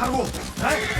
하고, 빨리.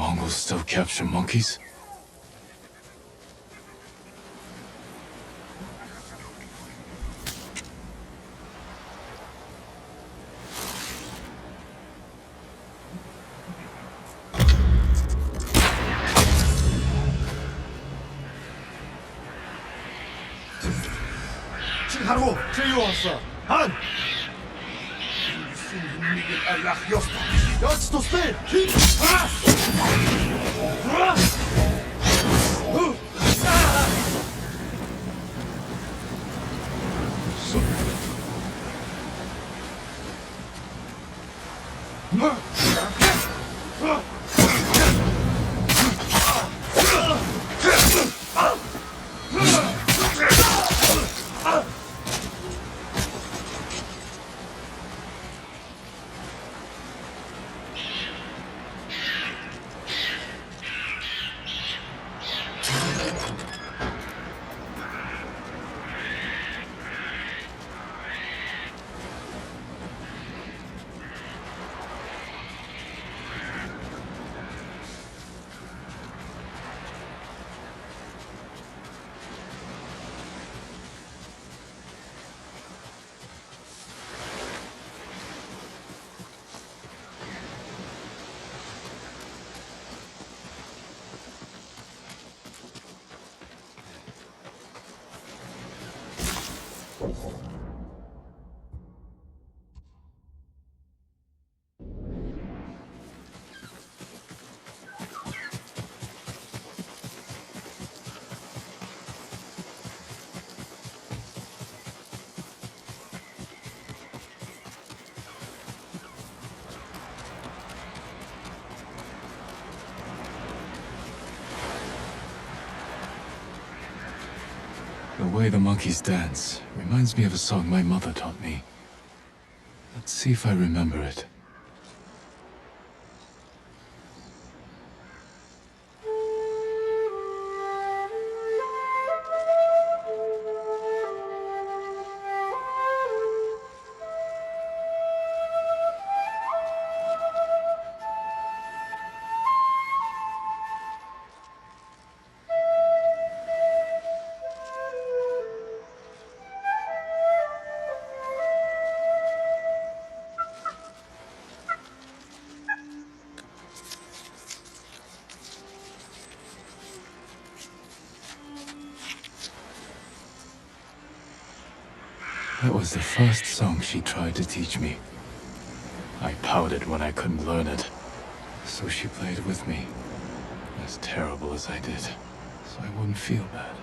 Mongols still capture monkeys? Hallo, Tiosa, Han! Jetzt to stay! The way the monkeys dance reminds me of a song my mother taught me. Let's see if I remember it. That was the first song she tried to teach me. I pouted when I couldn't learn it, so she played with me, as terrible as I did, so I wouldn't feel bad.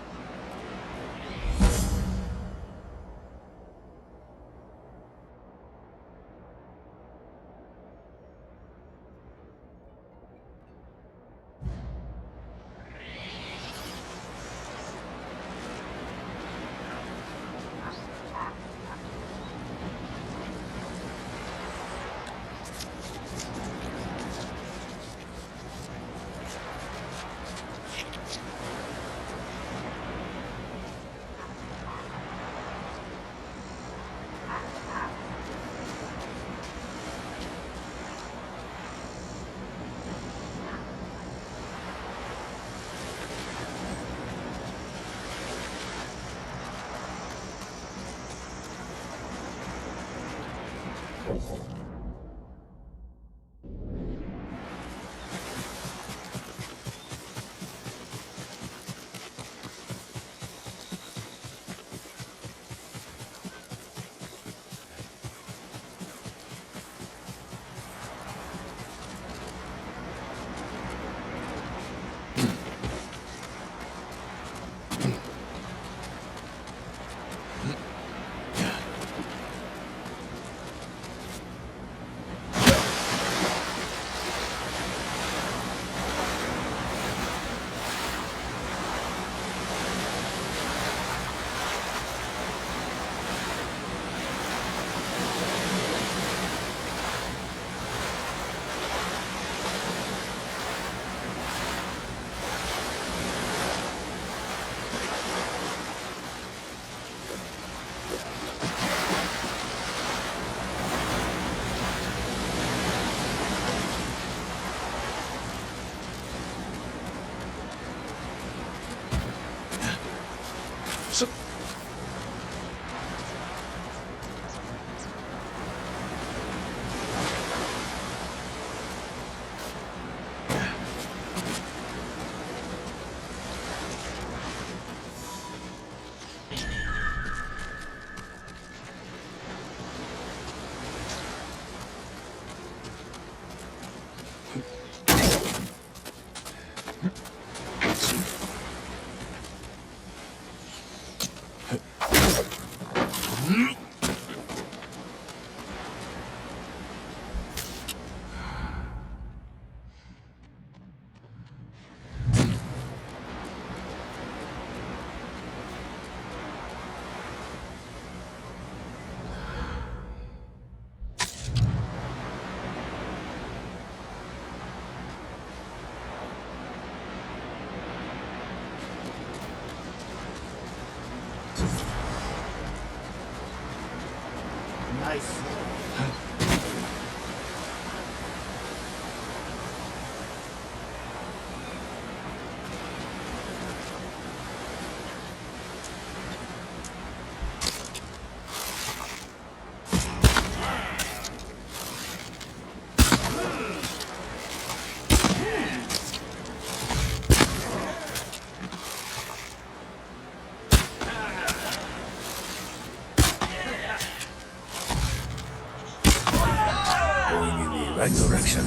right direction.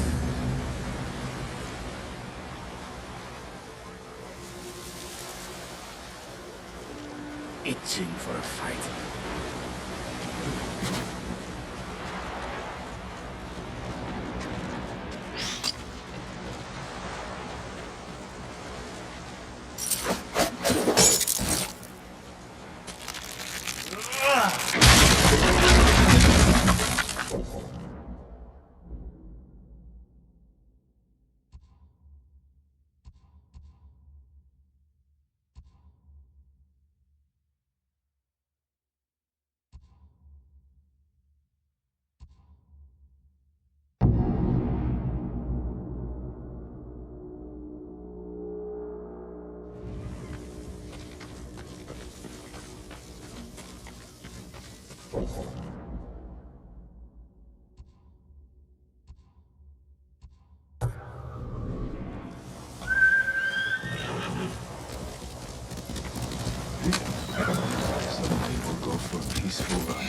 Itching for a fight. Some people go for a peaceful ride.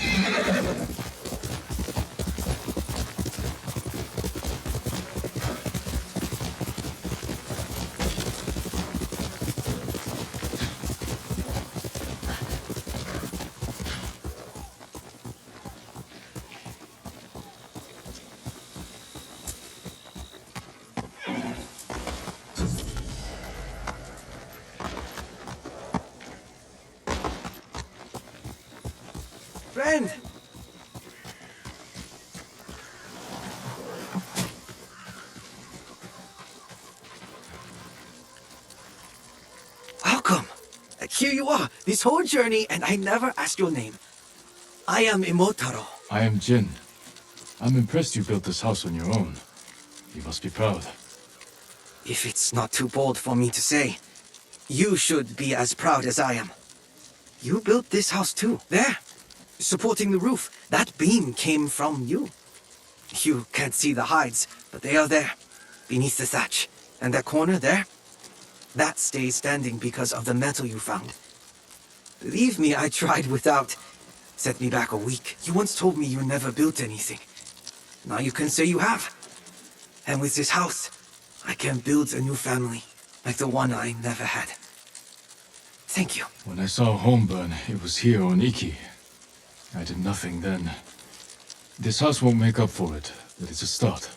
Friend! Welcome! Here you are, this whole journey, and I never asked your name. I am Imotaro. I am Jin. I'm impressed you built this house on your own. You must be proud. If it's not too bold for me to say, you should be as proud as I am. You built this house too. There, supporting the roof. That beam came from you. You can't see the hides, but they are there, beneath the thatch. And that corner there? That stays standing because of the metal you found. Believe me, I tried without. Set me back a week. You once told me you never built anything. Now you can say you have. And with this house, I can build a new family, like the one I never had. Thank you. When I saw home burn, it was here on Iki. I did nothing then. This house won't make up for it, but it's a start.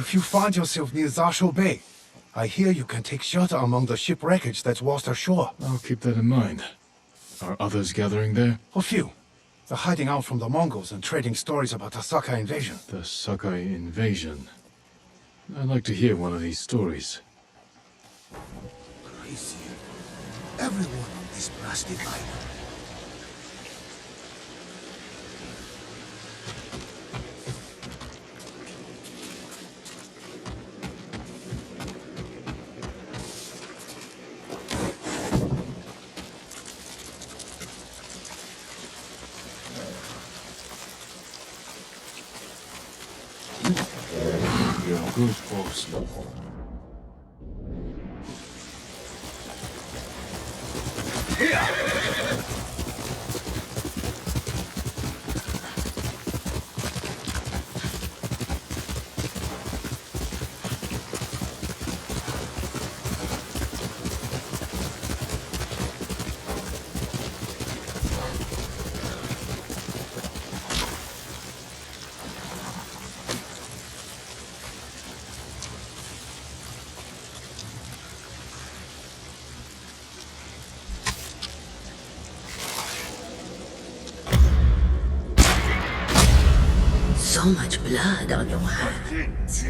If you find yourself near Zasho Bay, I hear you can take shelter among the ship wreckage that's washed ashore. I'll keep that in mind. Are others gathering there? A few. They're hiding out from the Mongols and trading stories about the Sakai invasion. The Sakai invasion. I'd like to hear one of these stories. Crazy. Everyone on this blasted island. Good boss. So much blood on your hands.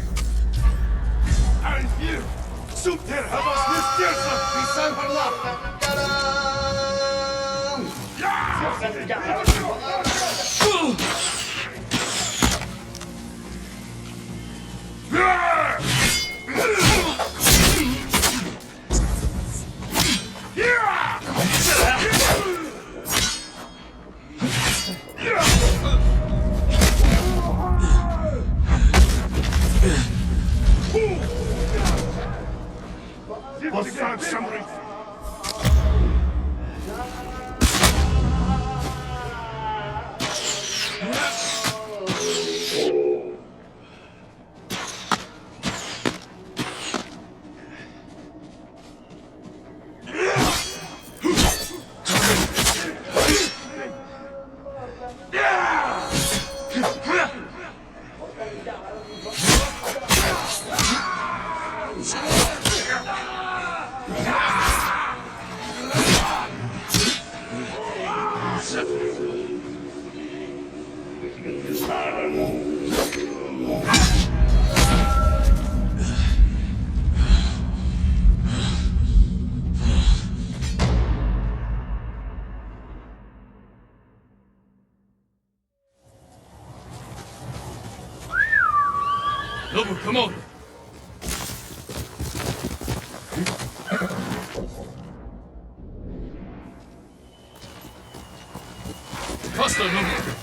Nobu, come on! Faster, Nobu!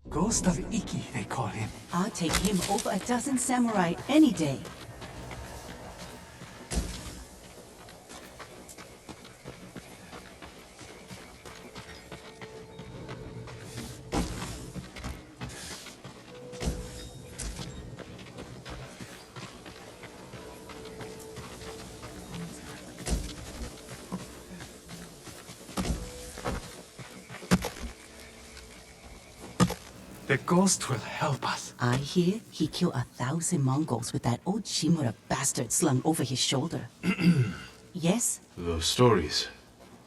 Ghost of Iki, they call him. I'll take him over a dozen samurai any day. The ghost will help us. I hear he killed 1,000 Mongols with that old Shimura bastard slung over his shoulder. Yes? Those stories,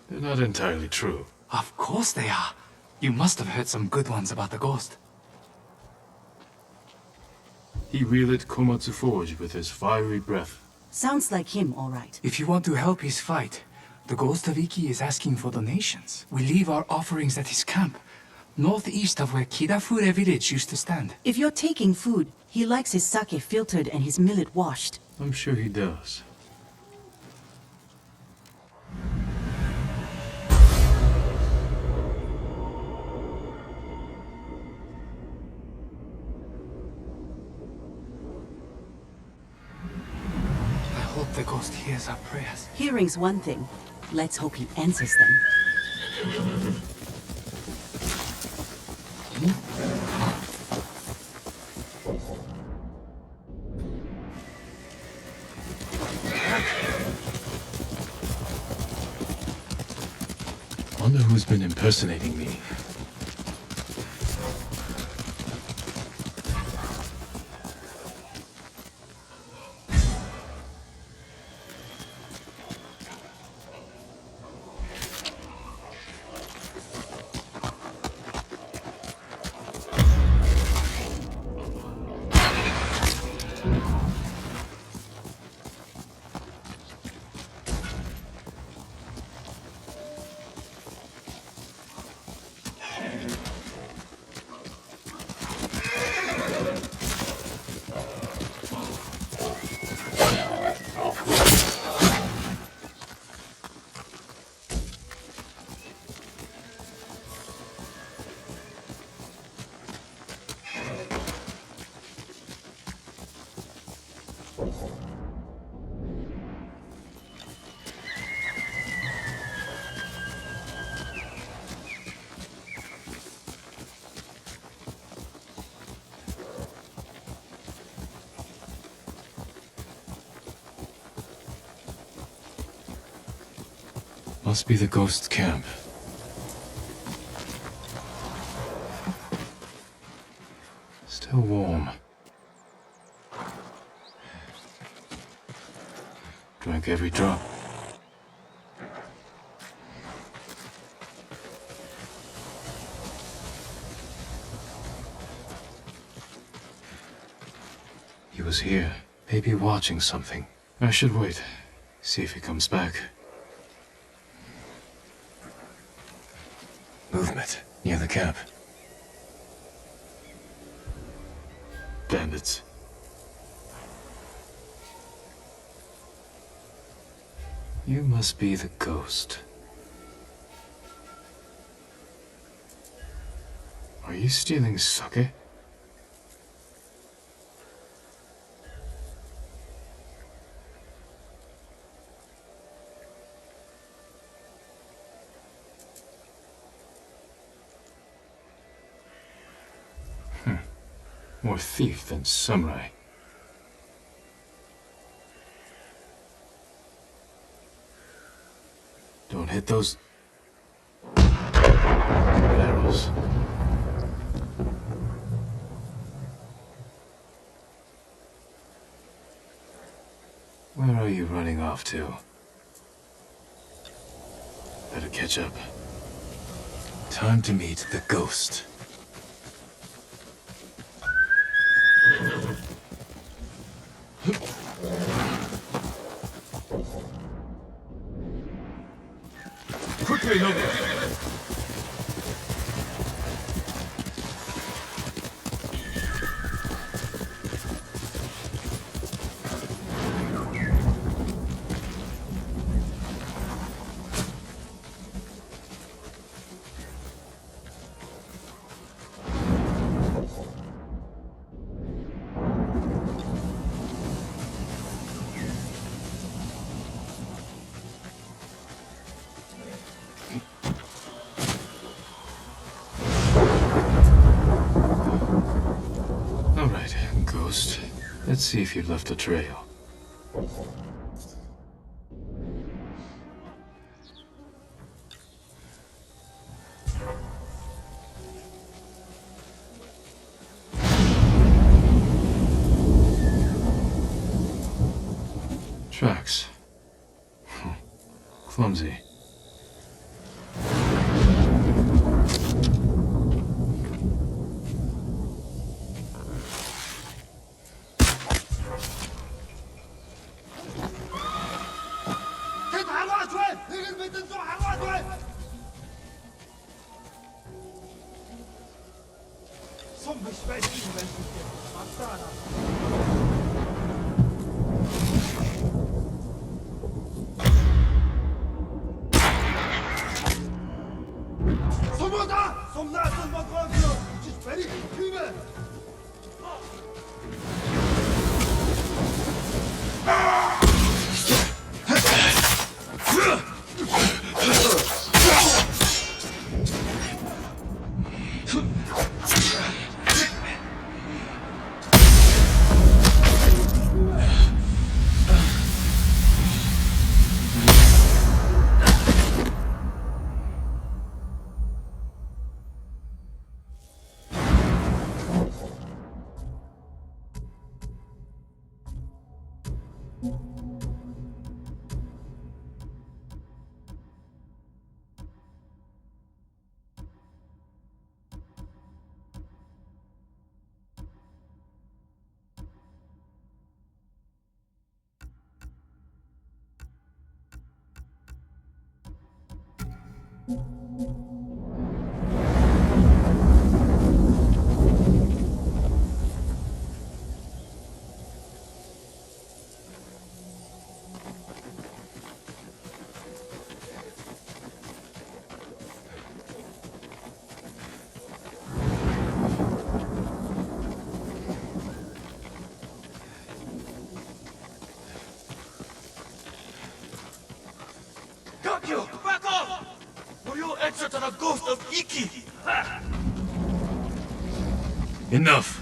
they're not entirely true. Of course they are. You must have heard some good ones about the ghost. He wielded Komatsu Forge with his fiery breath. Sounds like him, all right. If you want to help his fight, the ghost of Iki is asking for donations. We leave our offerings at his camp, northeast of where Kidafure village used to stand. If you're taking food, he likes his sake filtered and his millet washed. I'm sure he does. I hope the ghost hears our prayers. Hearing's one thing. Let's hope he answers them. Wonder who's been impersonating me. Must be the ghost camp. Still warm. Drank every drop. He was here, maybe watching something. I should wait, see if he comes back. Movement near the camp. Bandits. You must be the ghost. Are you stealing sake? More thief than samurai. Don't hit those barrels. Where are you running off to? Better catch up. Time to meet the ghost. Quickly, Nova! Let's see if you've left a trail. Tracks. Clumsy. Back off! Or you'll answer to the ghost of IKI! Enough!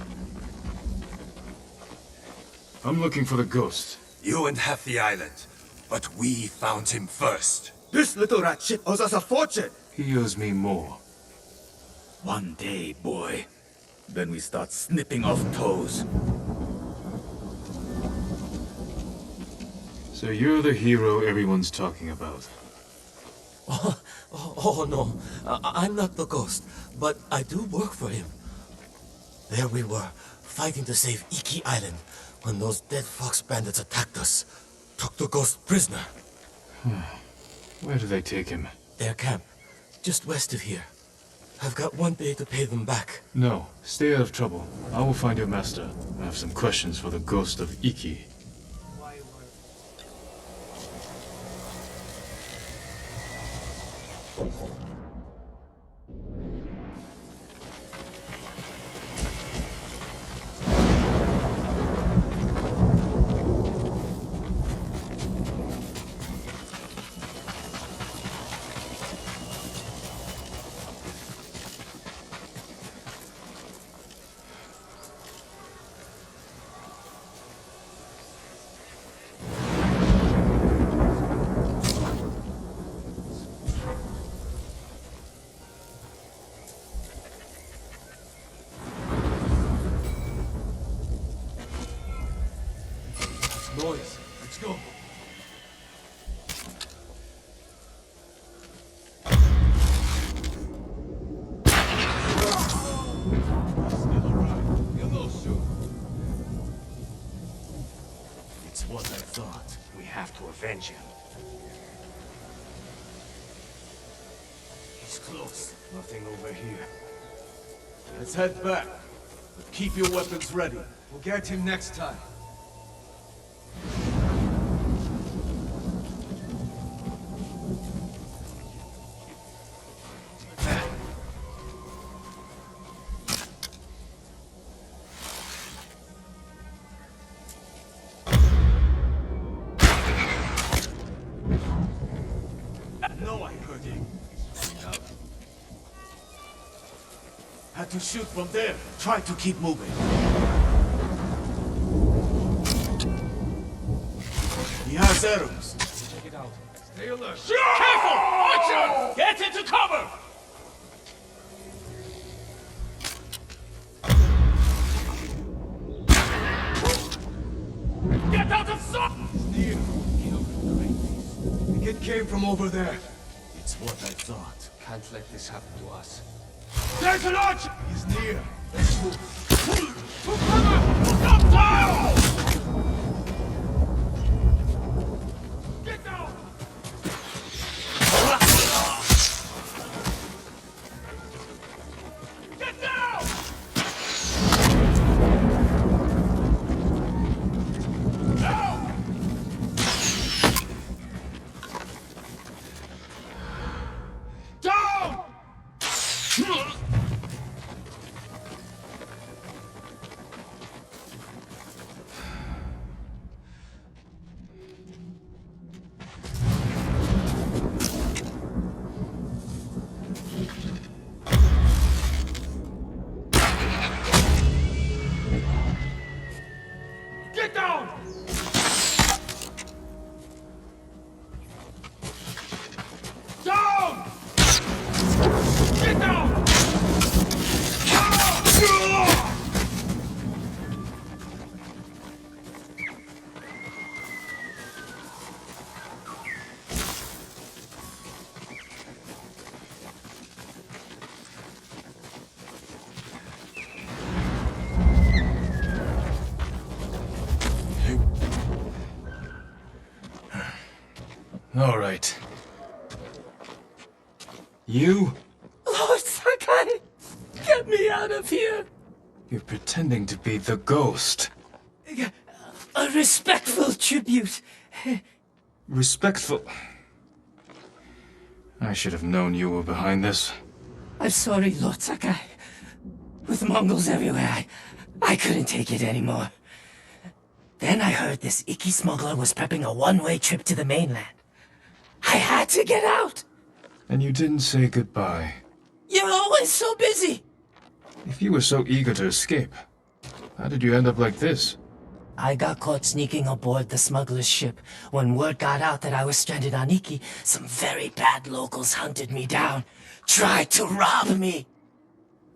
I'm looking for the ghost. You and half the island, but we found him first. This little rat shit owes us a fortune! He owes me more. One day, boy. Then we start snipping off toes. So you're the hero everyone's talking about. Oh no, I'm not the ghost, but I do work for him. There we were, fighting to save IKI Island, when those dead fox bandits attacked us. Took the ghost prisoner. Where do they take him? Their camp, just west of here. I've got one day to pay them back. No, stay out of trouble. I will find your master. I have some questions for the ghost of Iki. Boys, let's go. It's what I thought. We have to avenge him. He's close. Nothing over here. Let's head back. But keep your weapons ready. We'll get him next time. No, I heard him. Had to shoot from there. Try to keep moving. He has arrows. Check it out. Stay alert. Careful! Watch out! Get into cover! Get out of sight! Near. The kid came from over there. It's what I thought. Can't let this happen to us. There's an archer! He's near. Let's move. To cover! Stop down! Get down! Get down! Down! Down! Get down! Down! Get down! All right. You? Lord Sakai! Get me out of here! You're pretending to be the ghost. A respectful tribute. Respectful. I should have known you were behind this. I'm sorry, Lord Sakai. With Mongols everywhere, I couldn't take it anymore. Then I heard this Iki smuggler was prepping a one-way trip to the mainland. I had to get out! And you didn't say goodbye. You're always so busy! If you were so eager to escape, how did you end up like this? I got caught sneaking aboard the smuggler's ship. When word got out that I was stranded on Iki, some very bad locals hunted me down, tried to rob me.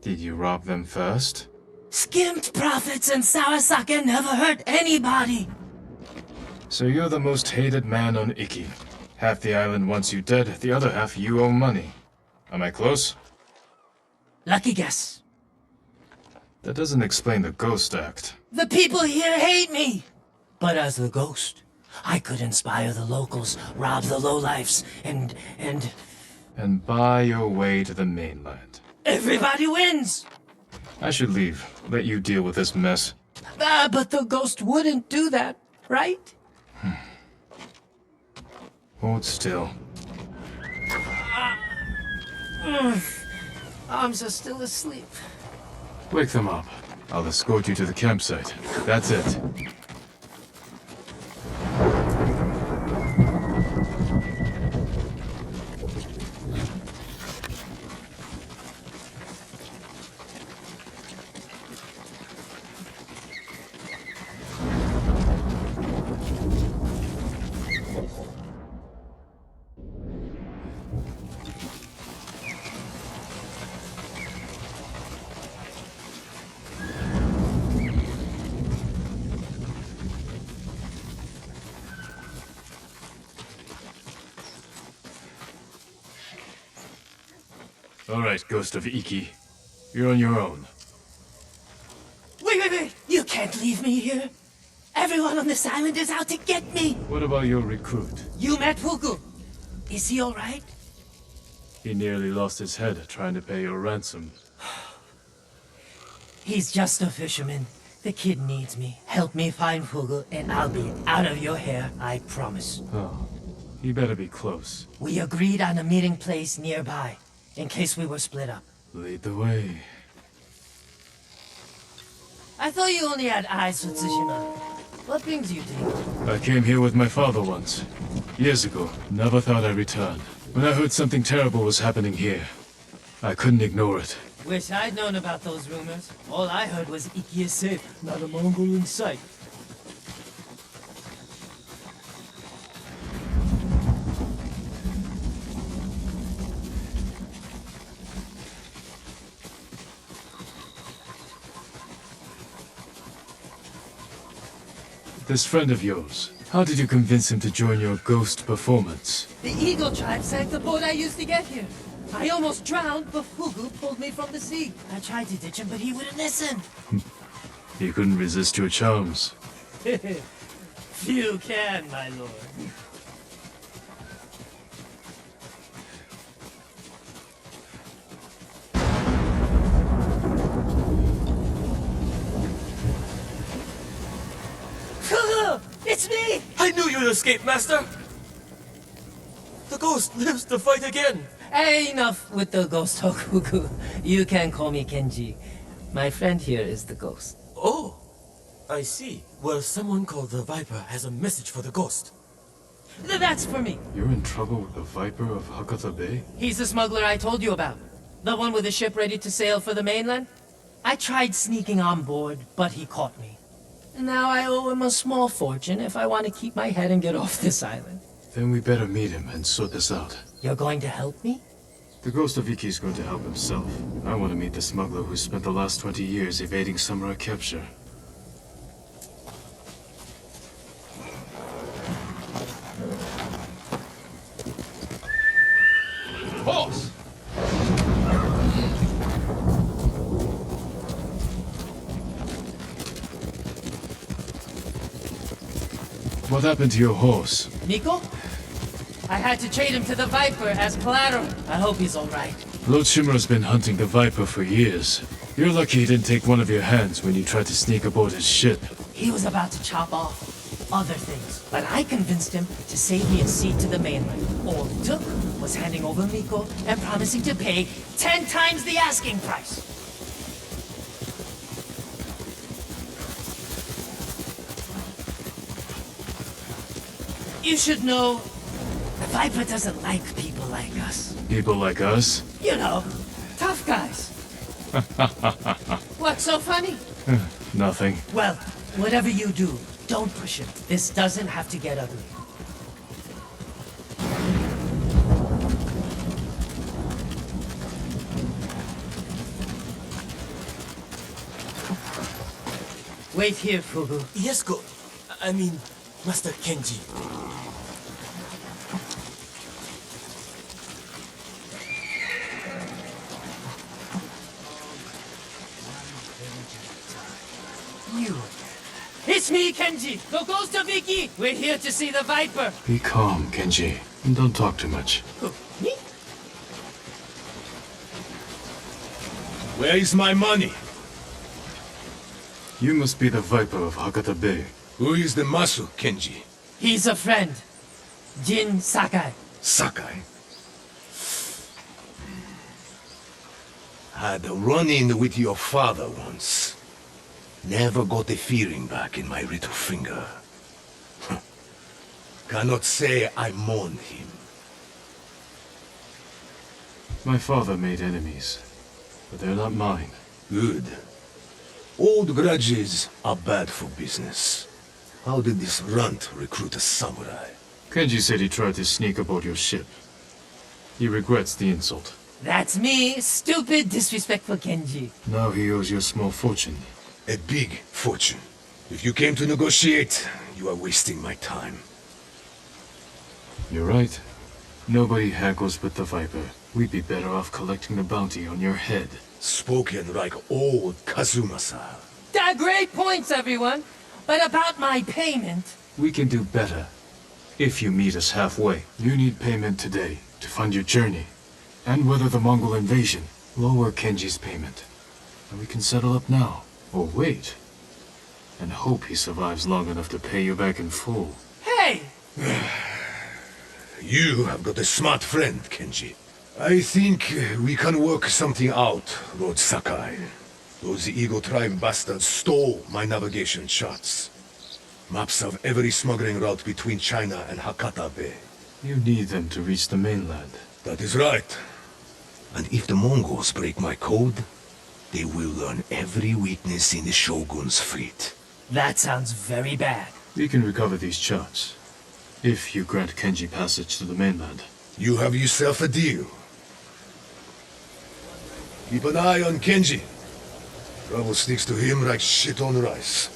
Did you rob them first? Skimmed profits and Sarasaka never hurt anybody. So you're the most hated man on Iki. Half the island wants you dead, the other half you owe money. Am I close? Lucky guess. That doesn't explain the ghost act. The people here hate me. But as the ghost, I could inspire the locals, rob the lowlifes, and And buy your way to the mainland. everybody wins. I should leave. Let you deal with this mess. But the ghost wouldn't do that, right? Hold still. Arms are still asleep. Wake them up. I'll escort you to the campsite. That's it. All right, Ghost of Iki. You're on your own. Wait! You can't leave me here. Everyone on this island is out to get me. What about your recruit? You met Fuku. Is he all right? He nearly lost his head trying to pay your ransom. He's just a fisherman. The kid needs me. Help me find Fugu, and I'll be out of your hair, I promise. Oh, he better be close. We agreed on a meeting place nearby, in case we were split up. Lead the way. I thought you only had eyes for Tsushima. What brings you to here? I came here with my father once. Years ago. Never thought I'd return. When I heard something terrible was happening here, I couldn't ignore it. Wish I'd known about those rumors. All I heard was Iki is safe, not a Mongol in sight. This friend of yours, how did you convince him to join your ghost performance? The Eagle tribe sank the boat I used to get here. I almost drowned, but Fugu pulled me from the sea. I tried to ditch him, but he wouldn't listen. He couldn't resist your charms. Few can, my lord. Fugu! It's me! I knew you'd escape, Master! The ghost lives to fight again! Hey, enough with the ghost talk, Fugu. You can call me Kenji. My friend here is the ghost. Oh, I see. Well, someone called the Viper has a message for the ghost. That's for me. You're in trouble with the Viper of Hakata Bay? He's the smuggler I told you about. The one with the ship ready to sail for the mainland. I tried sneaking on board, but he caught me. And now I owe him a small fortune if I want to keep my head and get off this island. Then we better meet him and sort this out. You're going to help me? The ghost of Iki is going to help himself. I want to meet the smuggler who spent the last 20 years evading samurai capture. Horse! What happened to your horse? Nico? I had to trade him to the Viper as collateral. I hope he's all right. Lord Shimura's been hunting the Viper for years. You're lucky he didn't take one of your hands when you tried to sneak aboard his ship. He was about to chop off other things, but I convinced him to save me a seat to the mainland. All it took was handing over Miko and promising to pay 10 times the asking price. You should know, the Viper doesn't like people like us. People like us? You know, tough guys. What's so funny? Nothing. Well, whatever you do, Don't push him. This doesn't have to get ugly. Wait here, Fubu. Yes, I mean, Master Kenji. You. It's me, Kenji, the ghost of Iki. We're here to see the Viper. Be calm, Kenji, and don't talk too much. Who, me? Where is my money? You must be the Viper of Hakata Bay. Who is the Masu, Kenji? He's a friend. Jin Sakai. Sakai. Had a run-in with your father once. Never got the feeling back in my little finger. Cannot say I mourn him. My father made enemies, but they're not mine. Good. Old grudges are bad for business. How did this runt recruit a samurai? Kenji said he tried to sneak aboard your ship. He regrets the insult. That's me, stupid, disrespectful Kenji. Now he owes you a small fortune. A big fortune. If you came to negotiate, you are wasting my time. You're right. Nobody haggles with the Viper. We'd be better off collecting the bounty on your head. Spoken like old Kazuma-san. Great points, everyone. But about my payment... We can do better. If you meet us halfway. You need payment today to fund your journey. And weather the Mongol invasion. Lower Kenji's payment. And we can settle up now. Or wait. And hope he survives long enough to pay you back in full. Hey! You have got a smart friend, Kenji. I think we can work something out, Lord Sakai. Those Eagle Tribe bastards stole my navigation charts. Maps of every smuggling route between China and Hakata Bay. You need them to reach the mainland. That is right. And if the Mongols break my code, they will learn every weakness in the Shogun's fleet. That sounds very bad. We can recover these charts. If you grant Kenji passage to the mainland. You have yourself a deal. Keep an eye on Kenji. Trouble sticks to him like shit on rice.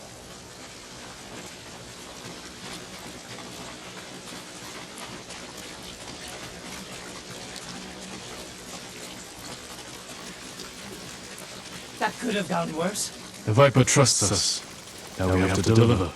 That could have gone worse. The Viper trusts us. Now we have to deliver.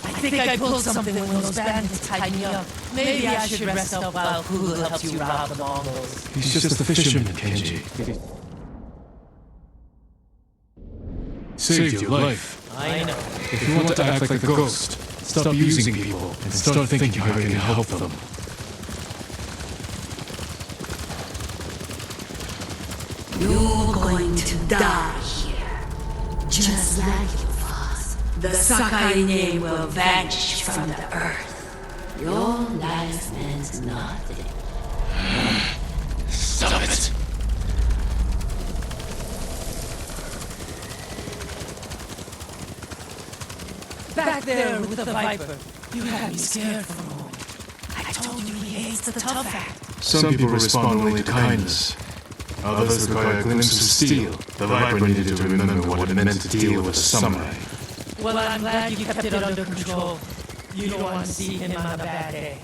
I think I pulled something when those bandits tied me up. Maybe I should rest up while Kugel helps you rob the Mongols. He's just a fisherman, Kenji. Saved your life. I know. If you want to act like a ghost, stop using people and start thinking how you can help them. You're going to die here. Just like your father. The Sakai name will vanish from the earth. Your life means nothing. Stop it! Back there with the Viper. You had me scared for a moment. I told you he hates the tough act. Some people respond only to kindness. Others require a glimpse of steel. The Viper needed to remember what it meant to deal with a samurai. Well, I'm glad you kept it under control. You don't want to see him on a bad day.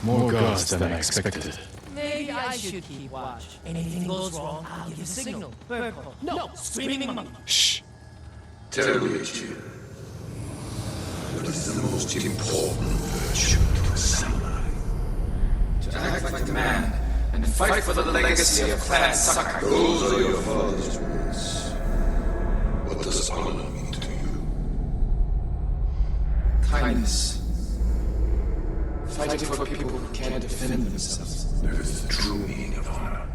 More guards than I expected. Maybe I should keep watch. Anything goes wrong, I'll give a signal. Purple. No, screaming monkey. Shh. Terrorist you. What is the most important virtue to a samurai? To act like a man and fight for the legacy of Clan Sakai. Those are your father's words. What does honor mean to you? Kindness. Fighting for people who can't defend themselves. That is the true meaning of honor.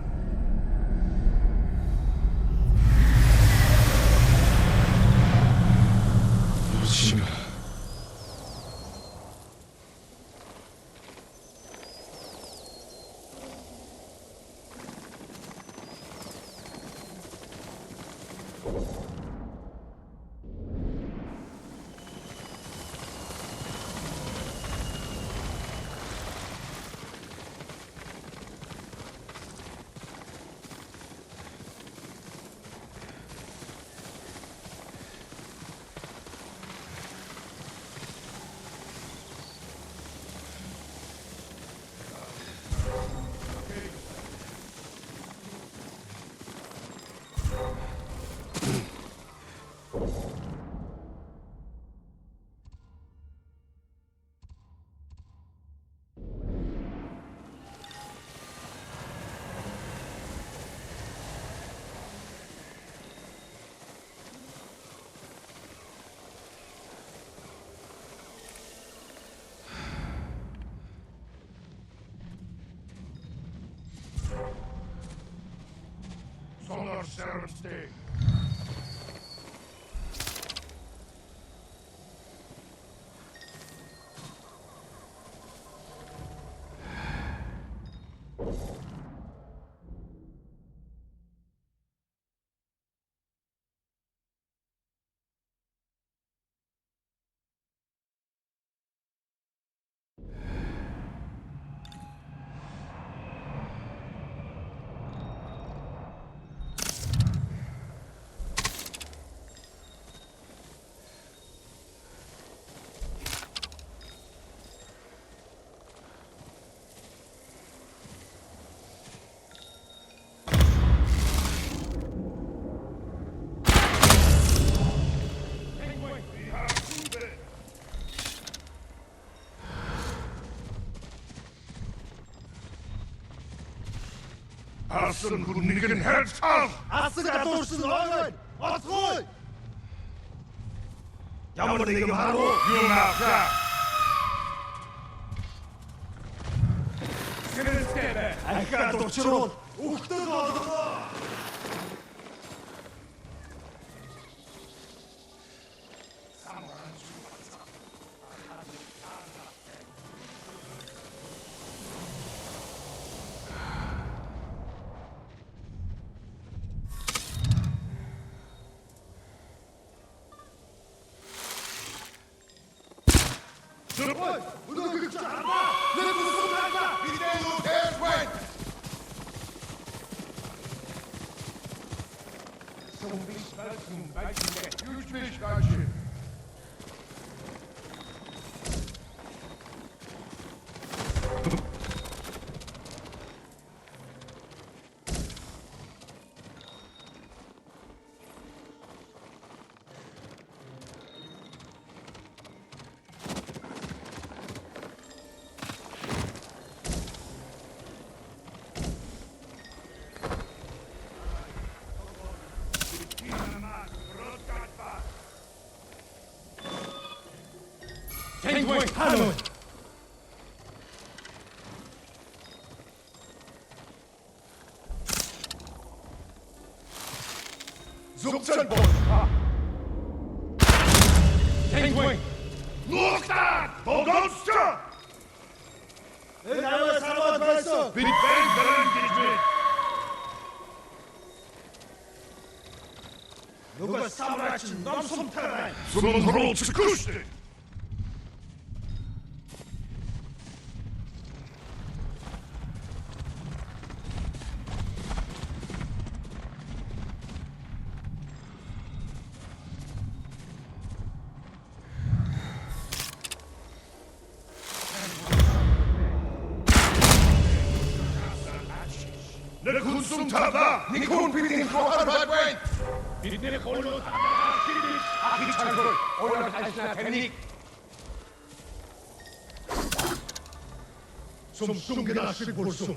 Tsushima. Solar Serum Stay. Alsın Hunnigan Herzal! 아스가 돌슨 왕은 어스고이! 야무리게 하루 유나가! 아이가 도치로 욱뜨거워! 하노이! Zugzanbord! 탱고잉! Nuchtan! Bogonster! 나와 사람 발소! Big Bang Garantizmi! 누가 사무라친 넘솜타라이! From Roll to Kushti! Kunsum Tava! Nikon Pitin Krohan Radwain! Bidne Holo Kiri! Akichakor! Ola Kashna Tenik! Som Sungana Shibursum!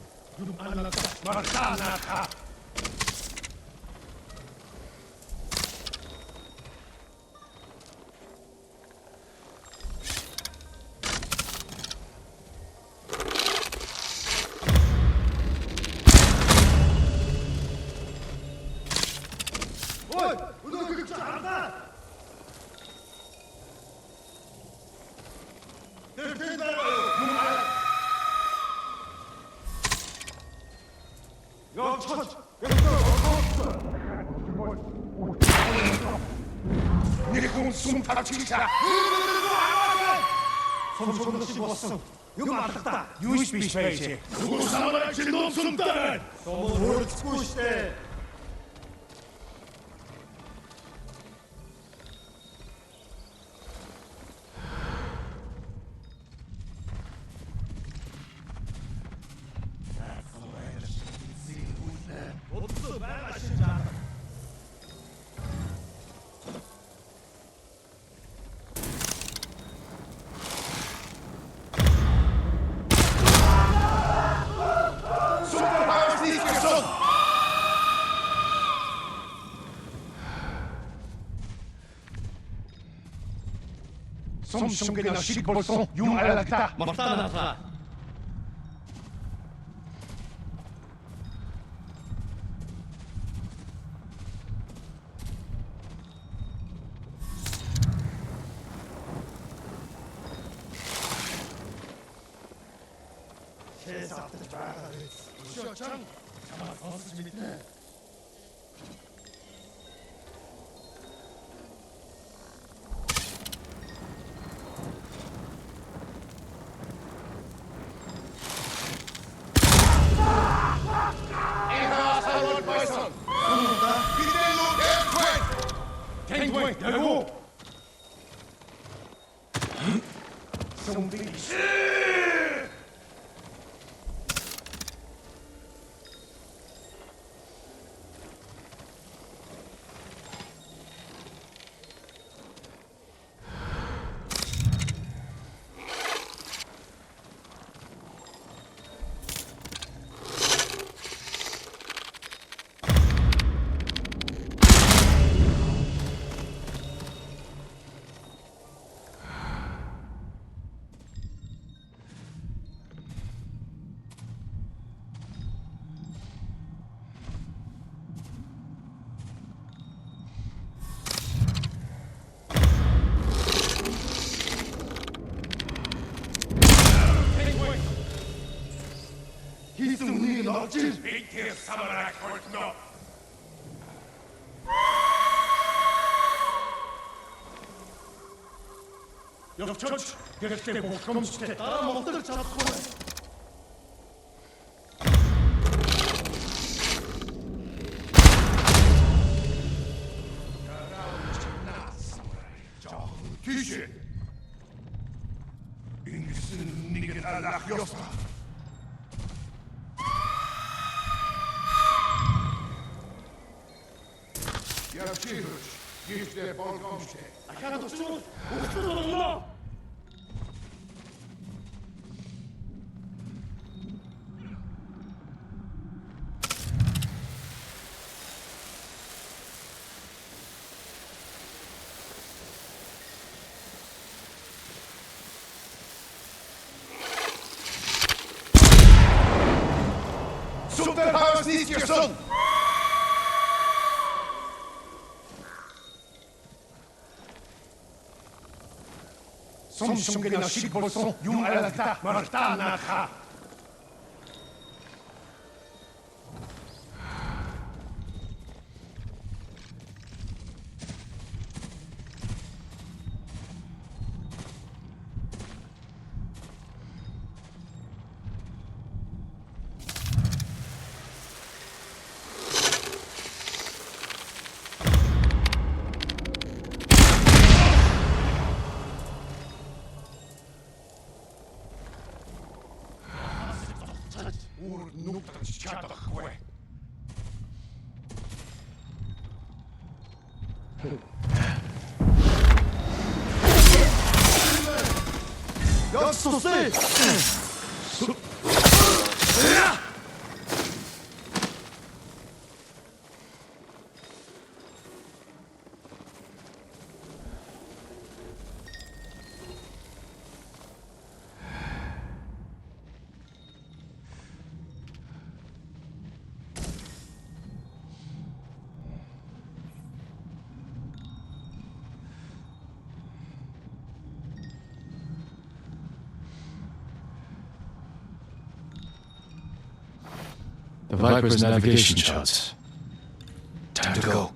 The Viper's navigation charts. Time to go.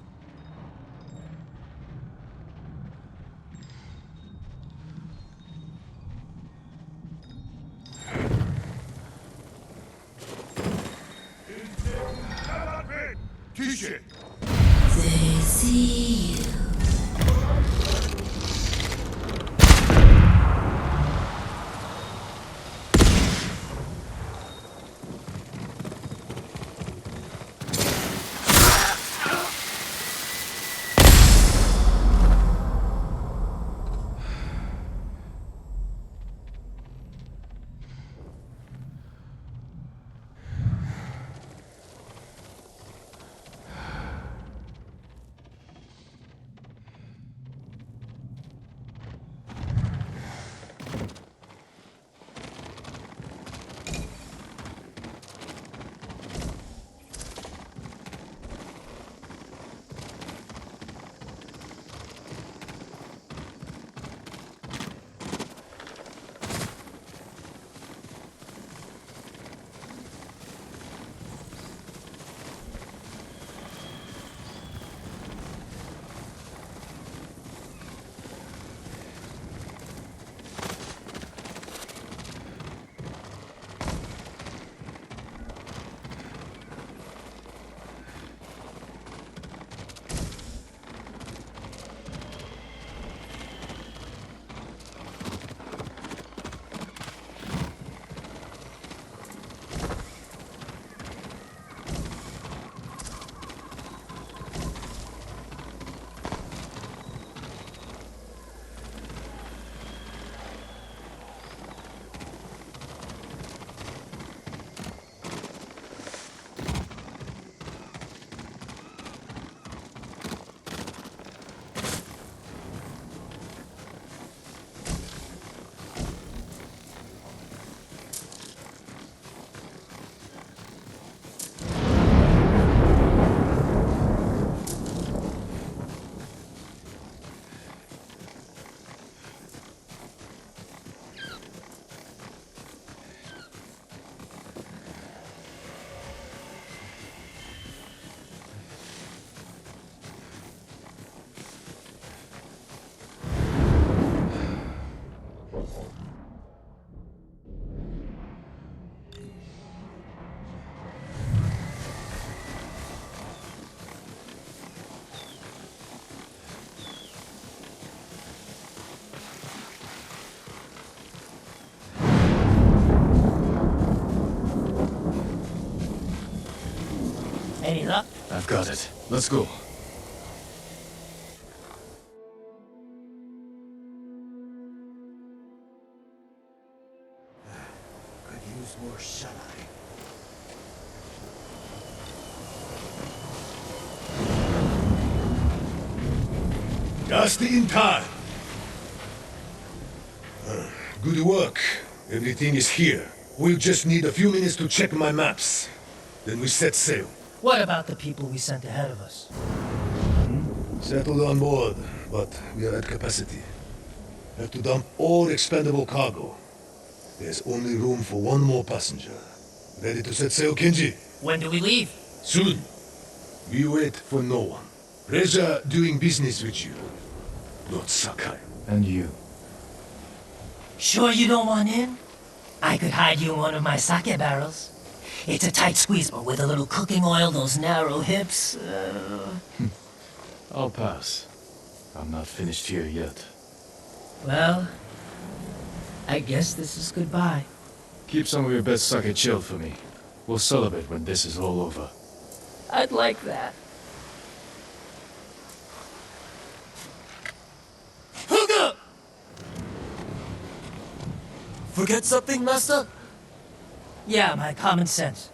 They see you. Any luck? I've got it. Let's go. Could use more shut-eye. Just in time. Good work. Everything is here. We'll just need a few minutes to check my maps. Then we set sail. What about the people we sent ahead of us? Settled on board, but we are at capacity. Have to dump all expendable cargo. There's only room for one more passenger. Ready to set sail, Kenji? When do we leave? Soon. We wait for no one. Pleasure doing business with you, Lord Sakai. And you. Sure you don't want in? I could hide you in one of my sake barrels. It's a tight squeeze, but with a little cooking oil, those narrow hips. I'll pass. I'm not finished here yet. Well, I guess this is goodbye. Keep some of your best sake chilled for me. We'll celebrate when this is all over. I'd like that. Huga! Forget something, Master? Yeah, my common sense.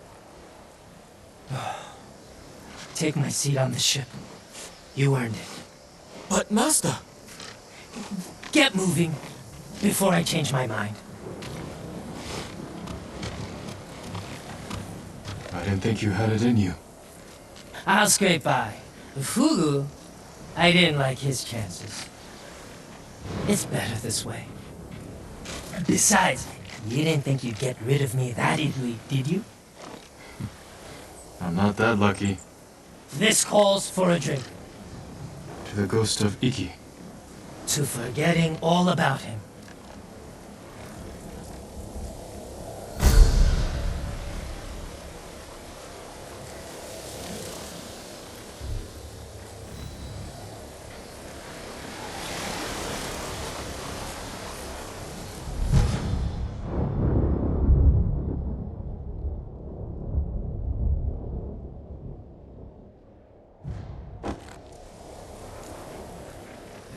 Take my seat on the ship. You earned it. But, Master... Get moving before I change my mind. I didn't think you had it in you. I'll scrape by. Fugu, I didn't like his chances. It's better this way. Besides, you didn't think you'd get rid of me that easily, did you? I'm not that lucky. This calls for a drink. To the ghost of Iki. To forgetting all about him.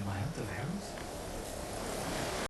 Am I out of arrows?